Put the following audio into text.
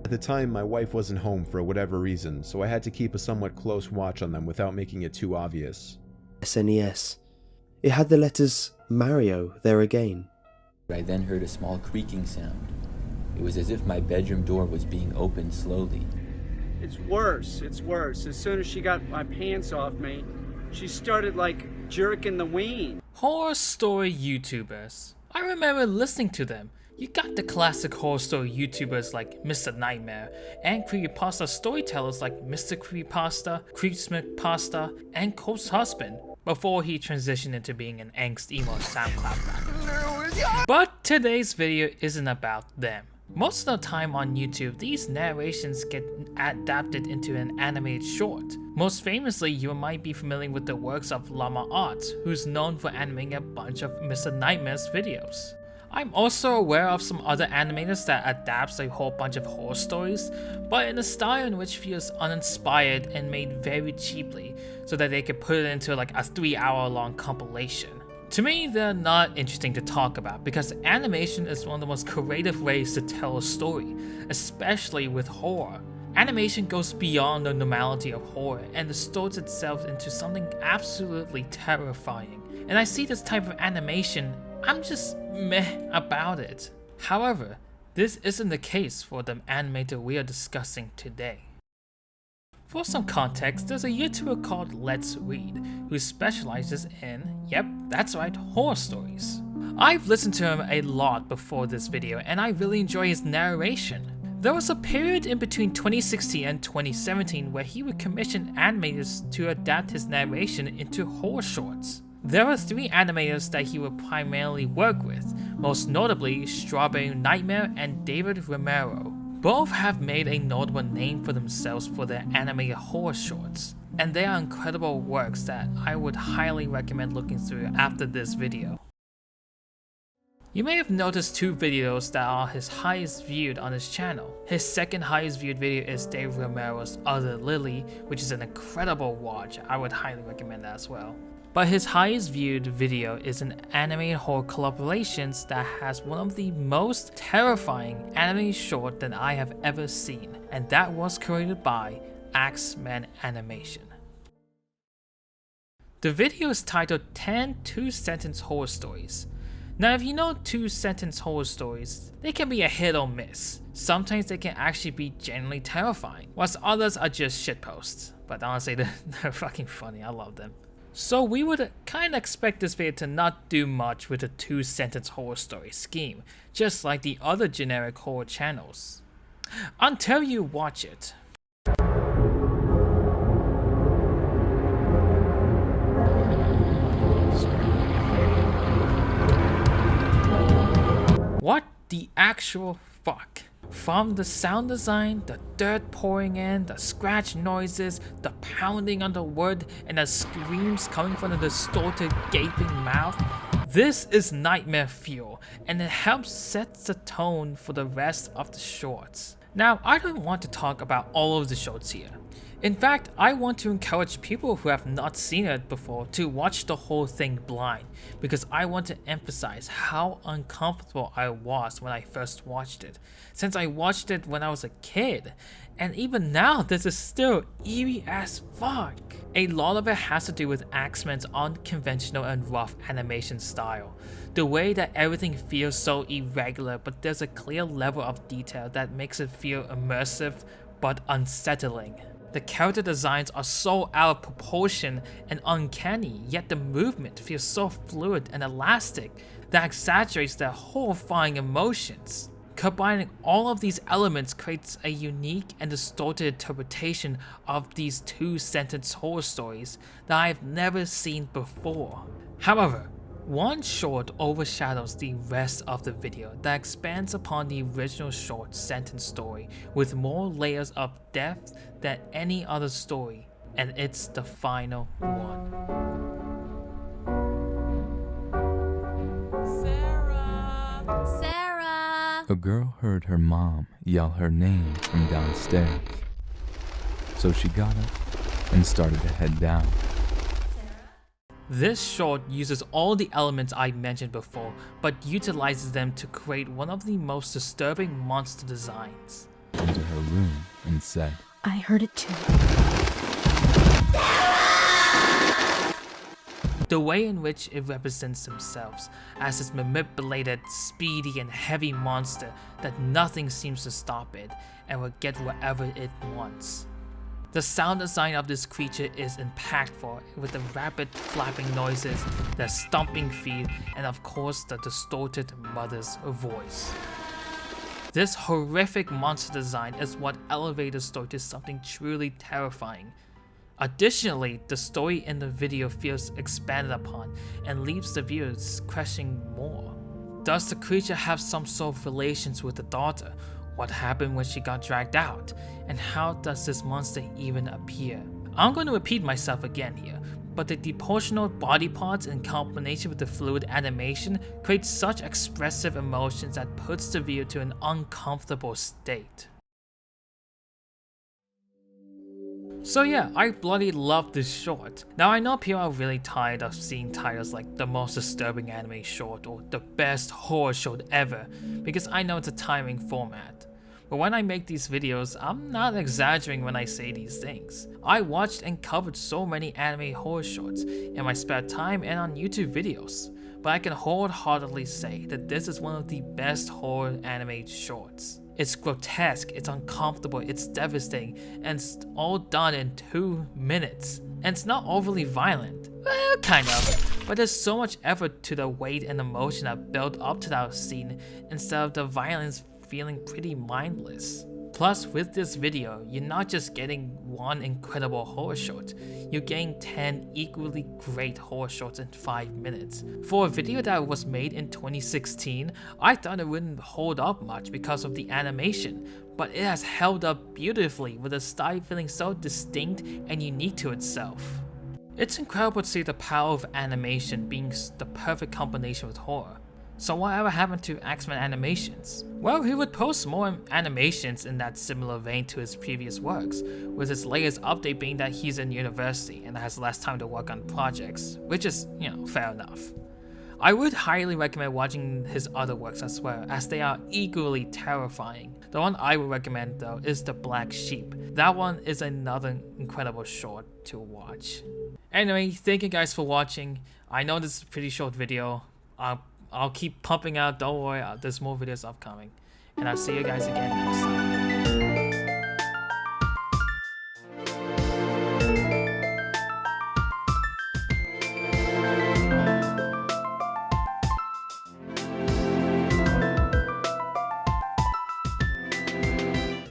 At the time, my wife wasn't home for whatever reason, so I had to keep a somewhat close watch on them without making it too obvious. SNES. It had the letters Mario there again. I then heard a small creaking sound. It was as if my bedroom door was being opened slowly. It's worse. As soon as she got my pants off me, she started like jerking the ween. Horror story YouTubers. I remember listening to them. You got the classic horror story YouTubers like Mr. Nightmare, and creepypasta storytellers like Mr. Creepypasta, Creepsmith and Cole's husband, before he transitioned into being an angst emo SoundCloud rapper. But today's video isn't about them. Most of the time on YouTube, these narrations get adapted into an animated short. Most famously, you might be familiar with the works of Llama Arts, who's known for animating a bunch of Mr. Nightmare's videos. I'm also aware of some other animators that adapts a whole bunch of horror stories, but in a style in which feels uninspired and made very cheaply, so that they could put it into like a 3-hour long compilation. To me, they're not interesting to talk about because animation is one of the most creative ways to tell a story, especially with horror. Animation goes beyond the normality of horror and distorts itself into something absolutely terrifying. And I see this type of animation, I'm just meh about it. However, this isn't the case for the animator we are discussing today. For some context, there's a YouTuber called Let's Read, who specializes in, yep, that's right, horror stories. I've listened to him a lot before this video and I really enjoy his narration. There was a period in between 2016 and 2017 where he would commission animators to adapt his narration into horror shorts. There were 3 animators that he would primarily work with, most notably Strawberry Nightmare and David Romero. Both have made a notable name for themselves for their animated horror shorts, and they are incredible works that I would highly recommend looking through after this video. You may have noticed 2 videos that are his highest viewed on his channel. His second highest viewed video is Dave Romero's Other Lily, which is an incredible watch. I would highly recommend that as well. But his highest viewed video is an animated horror collaborations that has one of the most terrifying animated short that I have ever seen, and that was created by Axeman Animations. The video is titled 10 2-sentence horror stories. Now if you know 2-sentence horror stories, they can be a hit or miss. Sometimes they can actually be genuinely terrifying, whilst others are just shitposts. But honestly, they're fucking funny, I love them. So we would kinda expect this video to not do much with a 2-sentence horror story scheme, just like the other generic horror channels. Until you watch it. What the actual fuck? From the sound design, the dirt pouring in, the scratch noises, the pounding on the wood, and the screams coming from the distorted, gaping mouth, this is nightmare fuel, and it helps set the tone for the rest of the shorts. Now, I don't want to talk about all of the shorts here. In fact, I want to encourage people who have not seen it before to watch the whole thing blind, because I want to emphasize how uncomfortable I was when I first watched it, since I watched it when I was a kid, and even now this is still eerie as fuck. A lot of it has to do with Axeman's unconventional and rough animation style. The way that everything feels so irregular, but there's a clear level of detail that makes it feel immersive but unsettling. The character designs are so out of proportion and uncanny, yet the movement feels so fluid and elastic that exaggerates their horrifying emotions. Combining all of these elements creates a unique and distorted interpretation of these 2-sentence horror stories that I have never seen before. However, one short overshadows the rest of the video that expands upon the original short sentence story with more layers of depth than any other story, and it's the final one. Sarah! A girl heard her mom yell her name from downstairs. So she got up and started to head down. This short uses all the elements I mentioned before, but utilizes them to create one of the most disturbing monster designs. into her room and said, I heard it too. The way in which it represents themselves as this manipulated, speedy, and heavy monster that nothing seems to stop it and will get whatever it wants. The sound design of this creature is impactful, with the rapid flapping noises, the stomping feet, and of course the distorted mother's voice. This horrific monster design is what elevates the story to something truly terrifying. Additionally, the story in the video feels expanded upon and leaves the viewers questioning more. Does the creature have some sort of relations with the daughter? What happened when she got dragged out? And how does this monster even appear? I'm going to repeat myself again here, but the deportional body parts in combination with the fluid animation creates such expressive emotions that puts the viewer to an uncomfortable state. So yeah, I bloody love this short. Now I know people are really tired of seeing titles like the most disturbing anime short or the best horror short ever, because I know it's a tiring format. But when I make these videos, I'm not exaggerating when I say these things. I watched and covered so many anime horror shorts in my spare time and on YouTube videos, but I can wholeheartedly say that this is one of the best horror anime shorts. It's grotesque, it's uncomfortable, it's devastating, and it's all done in 2 minutes. And it's not overly violent. Well, kind of. But there's so much effort to the weight and emotion that built up to that scene instead of the violence feeling pretty mindless. Plus, with this video, you're not just getting one incredible horror short, you're getting 10 equally great horror shorts in 5 minutes. For a video that was made in 2016, I thought it wouldn't hold up much because of the animation, but it has held up beautifully with the style feeling so distinct and unique to itself. It's incredible to see the power of animation being the perfect combination with horror. So whatever happened to Axeman Animations? Well, he would post more animations in that similar vein to his previous works, with his latest update being that he's in university and has less time to work on projects, which is, fair enough. I would highly recommend watching his other works as well, as they are equally terrifying. The one I would recommend though is The Black Sheep. That one is another incredible short to watch. Anyway, thank you guys for watching. I know this is a pretty short video. I'll keep pumping out, don't worry, there's more videos upcoming. And I'll see you guys again next time.